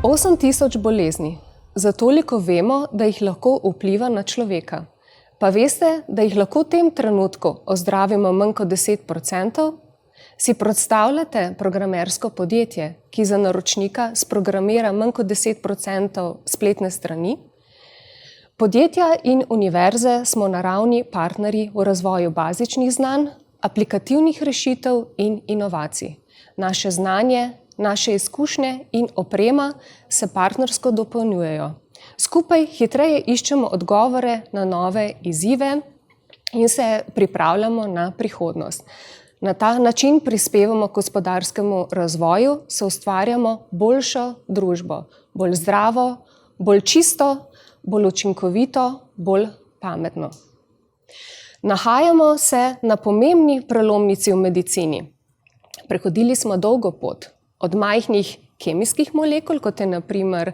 8000 bolezni. Za toliko vemo, da jih lahko vpliva na človeka. Pa veste, da jih lahko v tem trenutku ozdravimo manj kot 10%? Si predstavljate programersko podjetje, ki za naročnika sprogramira manj kot 10% spletne strani? Podjetja in univerze smo naravni partnerji v razvoju bazičnih znanj, aplikativnih rešitev in inovacij. Naše znanje, naše izkušnje in oprema se partnersko dopolnjujejo. Skupaj hitreje iščemo odgovore na nove izzive in se pripravljamo na prihodnost. Na ta način prispevamo k gospodarskemu razvoju, soustvarjamo boljšo družbo, bolj zdravo, bolj čisto, bolj učinkovito, bolj pametno. Nahajamo se na pomembni prelomnici v medicini. Prehodili smo dolgo pot, od majhnih kemijskih molekul, kot je na primer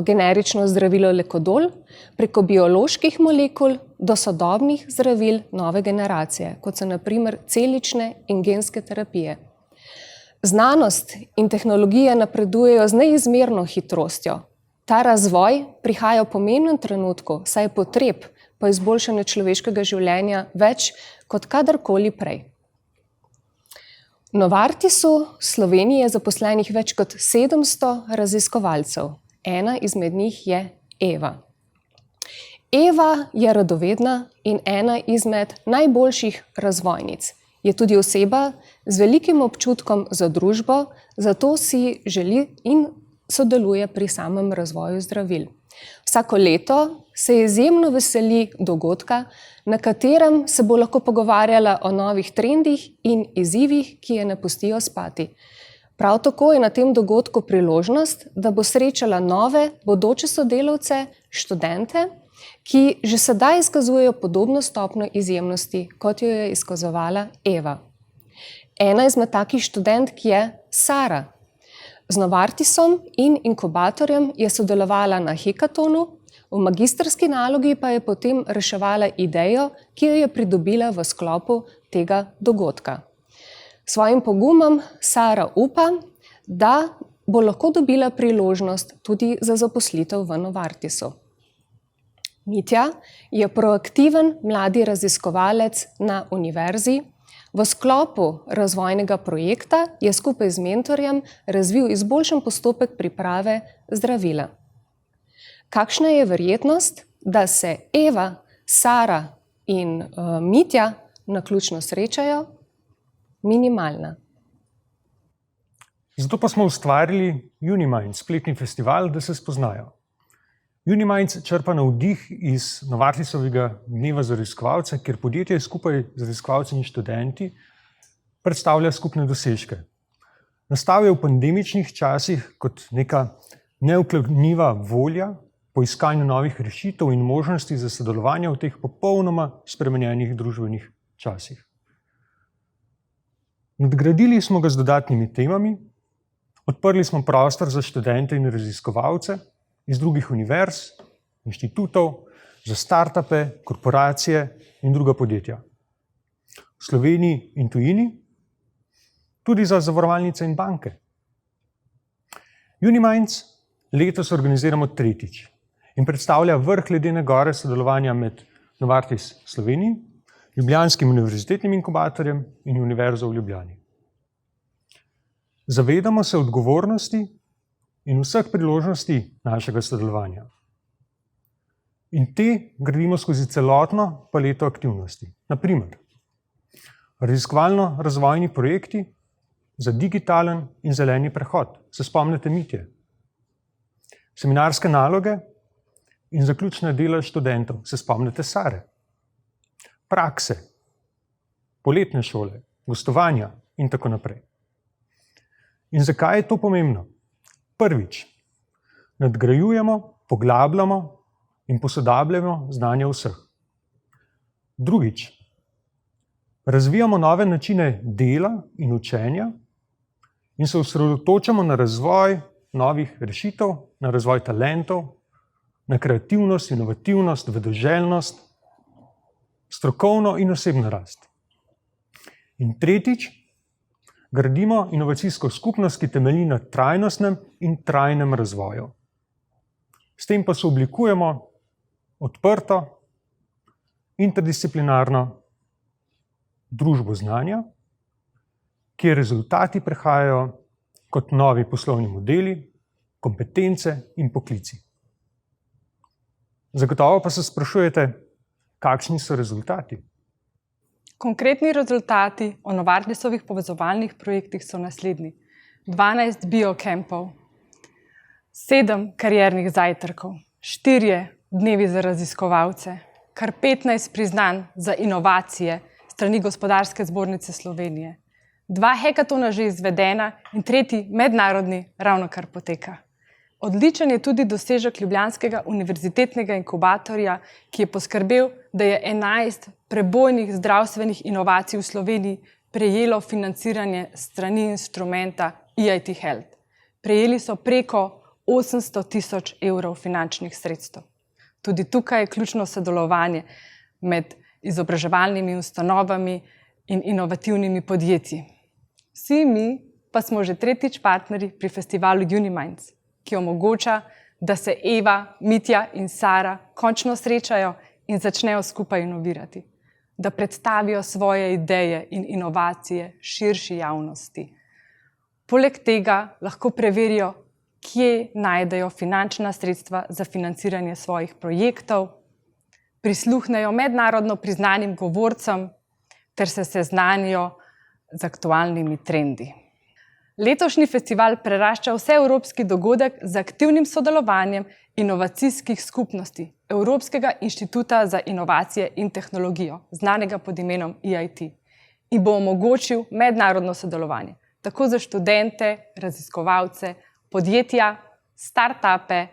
generično zdravilo Lekodol, preko bioloških molekul do sodobnih zdravil nove generacije, kot so na primer celične in genske terapije. Znanost in tehnologija napredujejo z neizmerno hitrostjo. Ta razvoj prihaja v pomembnem trenutku, saj je potreb po izboljšanju človeškega življenja več kot kadarkoli prej. V Novartisu Sloveniji je zaposlenih več kot 700 raziskovalcev. Ena izmed njih je Eva. Eva je radovedna in ena izmed najboljših razvojnic. Je tudi oseba z velikim občutkom za družbo, zato si želi in sodeluje pri samem razvoju zdravil. Vsako leto se izjemno veseli dogodka, na katerem se bo lahko pogovarjala o novih trendih in izzivih, ki je ne pustijo spati. Prav tako je na tem dogodku priložnost, da bo srečala nove, bodoče sodelavce, študente, ki že sedaj izkazujejo podobno stopnjo izjemnosti, kot jo je izkazovala Eva. Ena izmed takih študentk je Sara. Z Novartisom in inkubatorjem je sodelovala na hekatonu, v magistrski nalogi pa je potem reševala idejo, ki jo je pridobila v sklopu tega dogodka. Svojim pogumom Sara upa, da bo lahko dobila priložnost tudi za zaposlitev v Novartisu. Mitja je proaktiven mladi raziskovalec na univerzi. V sklopu razvojnega projekta je skupaj z mentorjem razvil izboljšan postopek priprave zdravila. Kakšna je verjetnost, da se Eva, Sara in Mitja naključno srečajo? Minimalna. Zato pa smo ustvarili Uniminds, spletni festival, da se spoznajo. Uniminds črpa navdih iz Novartisovega dneva za raziskovalce, kjer podjetje skupaj z raziskovalci in študenti predstavlja skupne dosežke. Nastal je v pandemičnih časih kot neka neuklonljiva volja po iskanju novih rešitev in možnosti za sodelovanje v teh popolnoma spremenjenih družbenih časih. Nadgradili smo ga z dodatnimi temami, odprli smo prostor za študente in raziskovalce iz drugih univerz, inštitutov, za startupe, korporacije in druga podjetja. V Sloveniji in tujini, tudi za zavarovalnice in banke. Uniminds letos organiziramo tretjič in predstavlja vrh ledene gore sodelovanja med Novartis Sloveniji, Ljubljanskim univerzitetnim inkubatorjem in Univerzo v Ljubljani. Zavedamo se odgovornosti in vseh priložnosti našega sodelovanja. In te gradimo skozi celotno paleto aktivnosti. Na primer, raziskovalno-razvojni projekti za digitalen in zeleni prehod. Se spomnite Mitje? Seminarske naloge in zaključna dela študentov. Se spomnite Sare? Prakse, poletne šole, gostovanja in tako naprej. In zakaj je to pomembno? Prvič, nadgrajujemo, poglabljamo in posodabljamo znanje vseh. Drugič, razvijamo nove načine dela in učenja in se osredotočamo na razvoj novih rešitev, na razvoj talentov, na kreativnost, inovativnost, vedoželjnost, strokovno in osebno rast. In tretjič, Gradimo inovacijsko skupnost, ki temelji na trajnostnem in trajnem razvoju. S tem pa se oblikujemo odprto, interdisciplinarno družbo znanja, kjer rezultati prihajajo kot novi poslovni modeli, kompetence in poklici. Zagotovo pa se sprašujete, kakšni so rezultati? Konkretni rezultati o Novartisovih povezovalnih projektih so naslednji. 12 biokampov, 7 kariernih zajtrkov, 4 dnevi za raziskovalce, kar 15 priznanj za inovacije strani Gospodarske zbornice Slovenije, 2 hekatona že izvedena in 3. mednarodni ravnokar poteka. Odličen je tudi dosežek Ljubljanskega univerzitetnega inkubatorja, ki je poskrbel, da je 11 prebojnih zdravstvenih inovacij v Sloveniji prejelo financiranje strani instrumenta EIT Health. Prejeli so preko 800 000 evrov finančnih sredstev. Tudi tukaj je ključno sodelovanje med izobraževalnimi ustanovami in inovativnimi podjetji. Vsi mi pa smo že 3. partnerji pri festivalu Uniminds, ki omogoča, da se Eva, Mitja in Sara končno srečajo in začnejo skupaj inovirati, da predstavijo svoje ideje in inovacije širši javnosti. Poleg tega lahko preverijo, kje najdejo finančna sredstva za financiranje svojih projektov, prisluhnejo mednarodno priznanim govorcem ter se seznanijo z aktualnimi trendi. Letošnji festival prerašča vseevropski dogodek z aktivnim sodelovanjem inovacijskih skupnosti Evropskega inštituta za inovacije in tehnologijo, znanega pod imenom EIT, in bo omogočil mednarodno sodelovanje, tako za študente, raziskovalce, podjetja, start-upe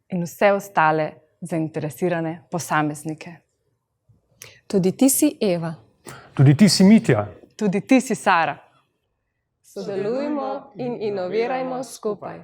in vse ostale zainteresirane posameznike. Tudi ti si Eva. Tudi ti si Mitja. Tudi ti si Sara. Sodelujmo in inovirajmo skupaj.